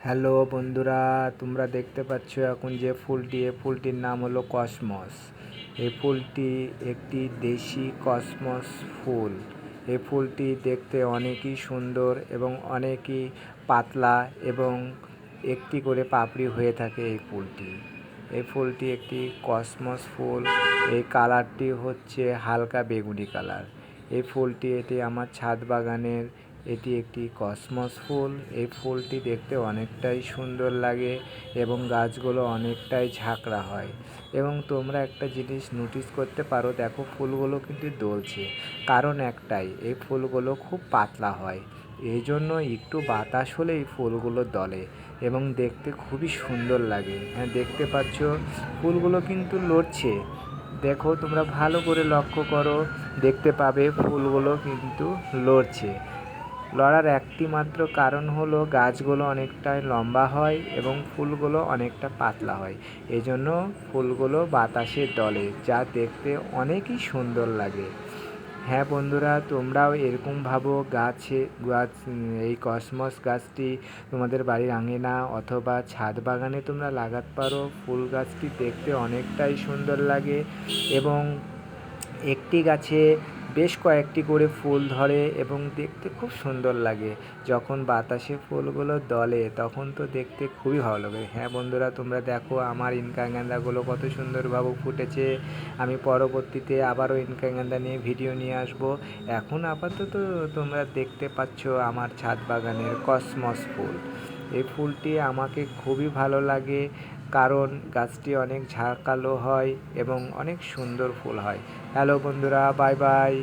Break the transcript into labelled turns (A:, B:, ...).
A: Hello বন্ধুরা, তোমরা দেখতে পাচ্ছ এখন যে ফুলটি, এই ফুলটির নাম হলো কসমস। এই ফুলটি একটি দেশি কসমস ফুল। এই ফুলটি দেখতে অনেকই সুন্দর এবং অনেকই পাতলা এবং একটি করে পাপড়ি হয়ে থাকে এই ফুলটি। এই ফুলটি একটি কসমস ফুল। এই কালারটি হচ্ছে হালকা বেগুনি কালার। এই ফুলটি আমার ছাদ বাগানের এটি একটি কসমস ফুল। এই ফুলটি দেখতে অনেকটাই সুন্দর লাগে এবং গাছগুলো অনেকটাই ঝাঁকড়া হয়। এবং তোমরা একটা জিনিস নোটিস করতে পারো, দেখো ফুলগুলো কিন্তু দোলছে, কারণ একটাই, এই ফুলগুলো খুব পাতলা হয়, এই জন্য একটু বাতাস হলেই ফুলগুলো দলে এবং দেখতে খুবই সুন্দর লাগে। হ্যাঁ, দেখতে পাচ্ছ ফুলগুলো কিন্তু লড়ছে। দেখো, তোমরা ভালো করে লক্ষ্য করো, দেখতে পাবে ফুলগুলো কিন্তু লড়ছে। লড়ার একটি মাত্র কারণ হলো গাছগুলো অনেকটাই লম্বা হয় এবং ফুলগুলো অনেকটা পাতলা হয়, এজন্য ফুলগুলো বাতাসে দলে, যা দেখতে অনেকই সুন্দর লাগে। হ্যাঁ বন্ধুরা, তোমরাও এরকম ভাবো, গাছ এই কসমস গাছটি তোমাদের বাড়ির আঙিনা অথবা ছাদ বাগানে তোমরা লাগাতে পারো। ফুল গাছটি দেখতে অনেকটাই সুন্দর লাগে এবং একটি গাছে বেশ কয়েকটি করে ফুল ধরে এবং দেখতে খুব সুন্দর লাগে। যখন বাতাসে ফুলগুলো দলে তখন তো দেখতে খুবই ভালো লাগে। হ্যাঁ বন্ধুরা, তোমরা দেখো আমার ইনকা গেঁদাগুলো কত সুন্দরভাবে ফুটেছে। আমি পরবর্তীতে আবারও ইনকা গেঁদা নিয়ে ভিডিও নিয়ে আসব। এখন আপাতত তোমরা দেখতে পাচ্ছ আমার ছাদ বাগানের কসমস ফুল। এই ফুলটি আমাকে খুবই ভালো লাগে, কারণ গাছটি অনেক ঝাঁকালো হয় এবং অনেক সুন্দর ফুল হয়। হ্যালো বন্ধুরা, বাই বাই।